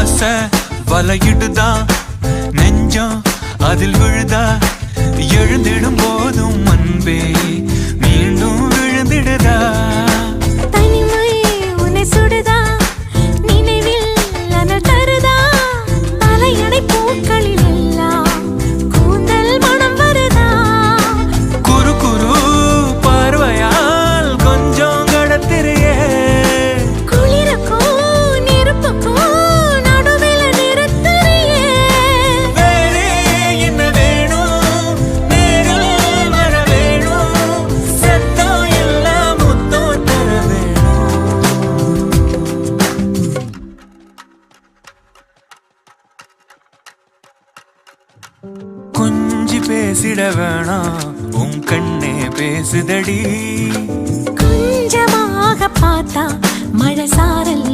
ஆசை வலையிடுதா நெஞ்சம் அதில் விழுதா எழுந்திடும் போதும் அன்பே மீண்டும் விழுந்திடுதா தனிமை உன்னை சுடுதா நினைவில் அனல் தருதா தலையணை பூக்களில் எல்லாம் கூந்தல் மனம் வருதா குறு குறு பார்வையால் கொஞ்சம் கடத்திரியே குளிருக்கும் நெருப்புக்கும் நடுவில் நிறுத்துறியே வேறே என்ன வேணும் நேரில் வர வேணும் சத்தம் எல்லாம் முத்தம் தர வேணும் கொஞ்சி பேசிட வேணாம் உன் கண்ணே பேசுதடி கொஞ்சமாக பார்த்தா மழை சாரல்